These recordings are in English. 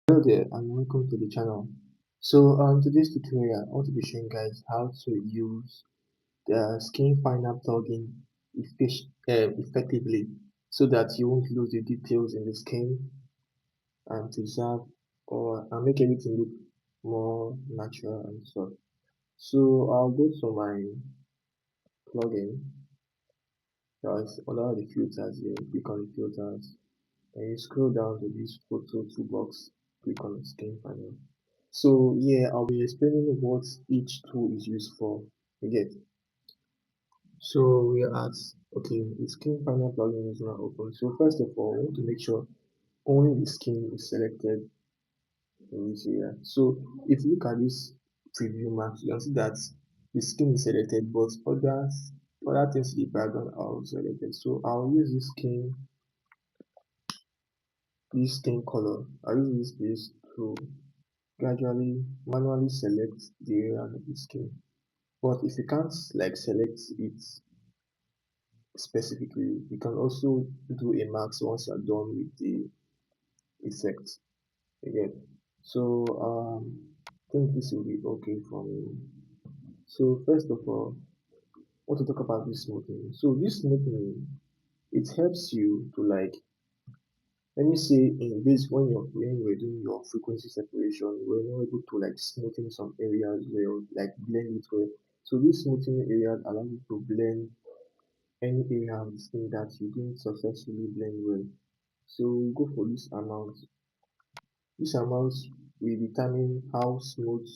Hello there and welcome to the channel. Today's tutorial I want to be showing guys how to use the SkinFiner plugin effectively so that you won't lose the details in the skin and preserve and make everything look more natural and stuff. So I'll go to my plugin, guys, under the filters here, click on the filters and you scroll down to this photo toolbox, click on SkinFiner. So yeah, I'll be explaining what each tool is used for. You get. So we are at okay, the skin panel plugin is now open. So first of all, we want to make sure only the skin is selected in this area. So if you look at this preview map, you can see that the skin is selected, but other things in the background are also selected. So I'll use this skin color. I'll use this to gradually manually select the area of the skin. But if you can't like select it specifically, you can also do a max once you're done with the effect again. I think this will be okay for me. So first of all, I want to talk about this smoothing. So this smoothing, it helps you to like, let me say in this when you're doing your frequency separation, we're not able to like smoothing some areas well, like blend it well. So this smoothing area allows you to blend any area of the skin that you didn't successfully blend well. So we go for this amount. This amount will determine how smooth,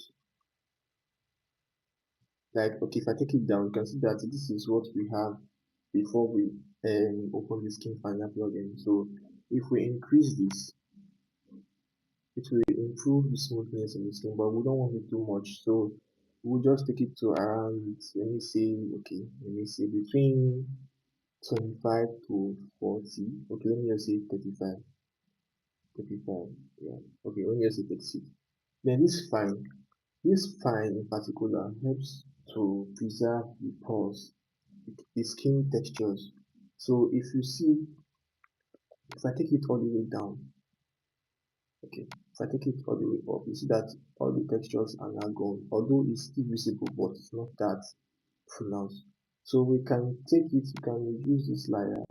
like okay, if I take it down, you can see that this is what we have before we open the skin finder plugin. So if we increase this, it will improve the smoothness of the skin, but we don't want it too much. So we'll just take it to around, let me say between 25 to 40. Okay, let me just say 35. 35, yeah. Okay, when you say 36. Then this fine in particular helps to preserve the pores, the skin textures. So if you see, if I take it all the way down, okay, if I take it all the way up, you see that all the textures are now gone. Although it's still visible, but it's not that pronounced. So we can take it, we can reduce this layer.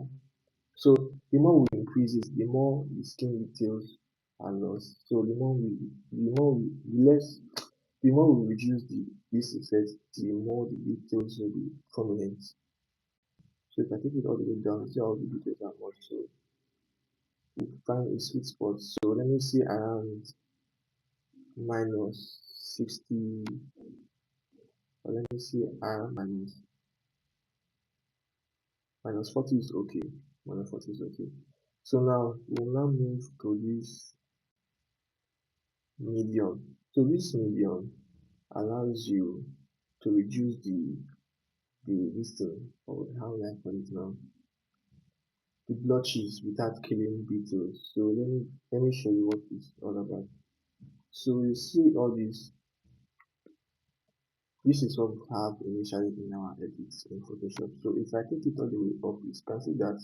So the more we increase it, the more the skin details are lost. So the less, the more we reduce this effect, the more the details will be prominent. So if I take it all the way down, see how the details are much. So we find a sweet spot. So let me see around minus 60, or let me see around minus 40 is okay. Minus 40 is okay. So now we'll now move to this medium. So this medium allows you to reduce the this thing, or how will I call it now? The blotches without killing beetles. So let me show you what it's all about. So you see all this. This is what we have initially in our edits in Photoshop. So if I take it all the way up, you can see that.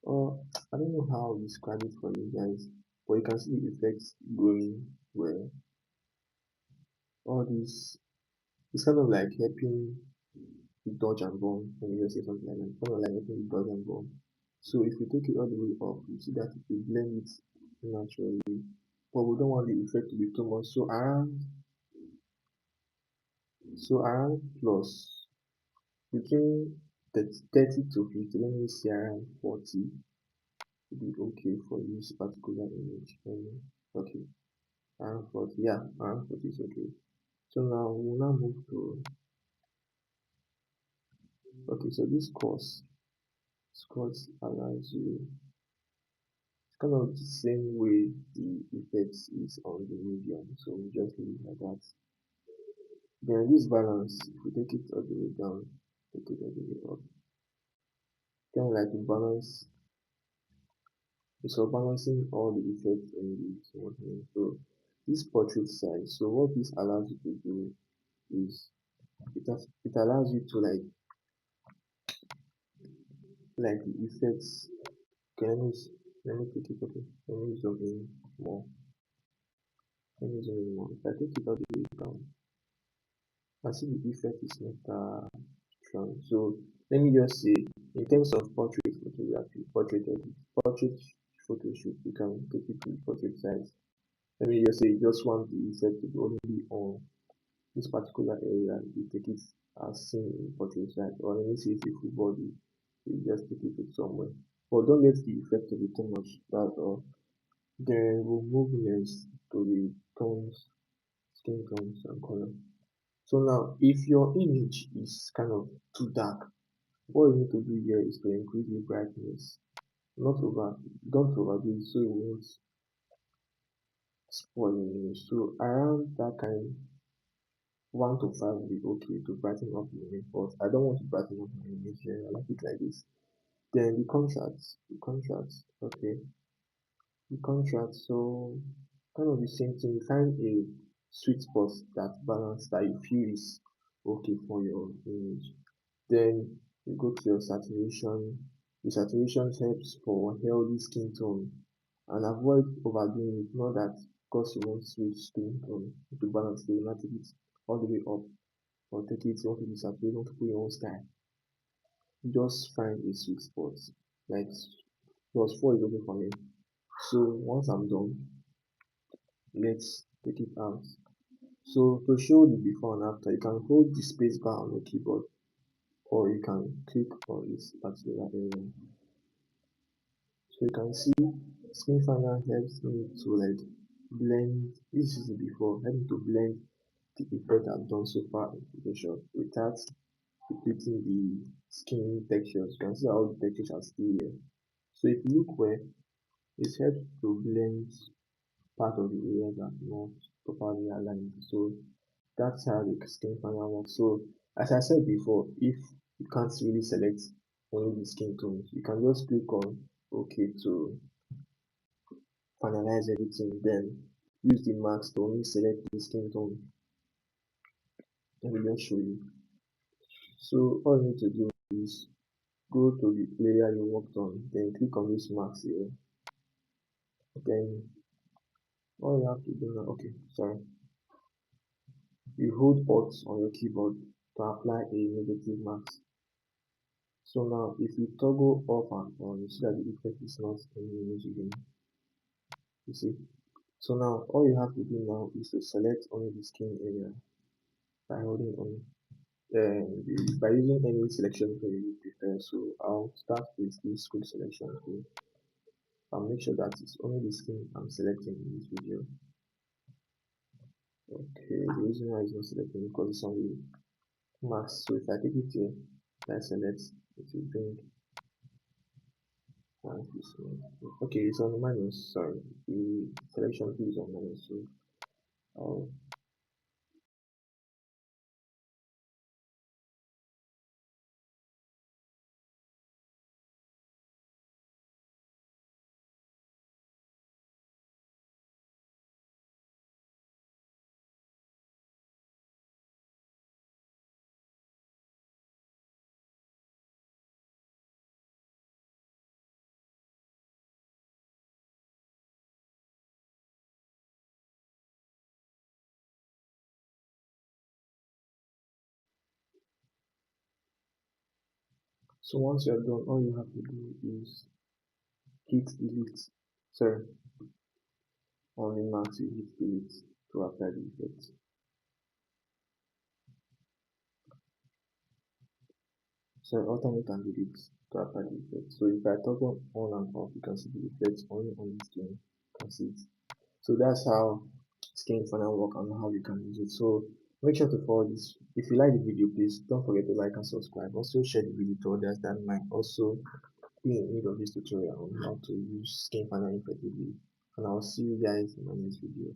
I don't know how to describe it for you guys, but you can see the effects going where all this. It's kind of like helping the dodge and bomb. Let me just say something like that. Kind of like helping the dodge and bomb. So if we take it all the way up, you see that it will blend it naturally. But we don't want the effect to be too much. So around plus between 30 to 50, let me say around 40 would be okay for this particular image. Okay, around 40, yeah, around 40 is okay. So now we'll now move to, okay, so this course allows you, it's kind of the same way the effects is on the medium, so we just leave it like that. Then this balance, if we take it all the way down, take it all the way up, kind of like the balance. So balancing all the effects in the smoothing. So this portrait size. So what this allows you to do is it allows you to like the effects. Okay, let me take it. Okay, let me zoom in more. Let me zoom in more. If I take it all the way down, I see the effect is not strong. So let me just say, in terms of portrait photography, portrait edit, portrait photo shoot, you can take it to portrait size. Let me just say, you just want the effect to be only on this particular area, you take it as seen in portrait size. Or let me say it's a full body, you just take it to somewhere. But don't let the effect to be too much. That's all. Then we'll move next to the tones, skin tones and color. So now, if your image is kind of too dark, what you need to do here is to increase the brightness, not over, don't overdo it so it won't spoil your image. So around that kind, 1 to 5 will be okay to brighten up the image, but I don't want to brighten up my image here. I like it like this. Then the contrast, okay, the contrast. So kind of the same thing. You find a sweet spot that balance that you feel is okay for your image. Then you go to your saturation. The saturation helps for healthy skin tone and avoid overdoing it. Not that because you want sweet skin tone to balance, you will not take it all the way up or take it, you want to be saturated, you want to put your own style. Just find a sweet spot. Like plus 4 is okay for me. So once I'm done, let's take it out. So to show the before and after, you can hold the space bar on your keyboard or you can click on this particular area. So you can see SkinFiner helps me to like blend, this is the before, help me to blend the effect I've done so far in Photoshop without depleting the skin textures. You can see how the textures are still here. So if you look well, it helps to blend part of the area that not properly aligned. So that's how the SkinFiner works. So as I said before, if you can't really select only the skin tones, you can just click on OK to finalize everything, then use the mask to only select the skin tone. Let me just show you. So all you need to do is go to the layer you worked on, then click on this mask here. Then all you have to do now, okay, sorry, you hold Alt on your keyboard to apply a negative mask. So now if you toggle off and on, you see that the effect is not in the image again. You see? So now all you have to do now is to select only the skin area by holding on by using any selection tool you prefer. So I'll start with this quick selection tool and make sure that it's only the skin I'm selecting in this video. Okay, the reason why it's not selecting because it's on the mask. So if I take it here, I select, it will bring this one. Okay, it's on minus. Sorry, the selection tool is on minus. So I'll so once you're done, all you have to do is hit delete. Sorry, on the max you hit delete to apply the effect. So alternate and delete to apply the effect. So if I toggle on and off, you can see the effect only on the skin. You can see it. So that's how SkinFiner work and how you can use it. So make sure to follow this. If you like the video, please don't forget to like and subscribe. Also share the video to others that might also be in need of this tutorial on how to use SkinFiner effectively. And I'll see you guys in my next video.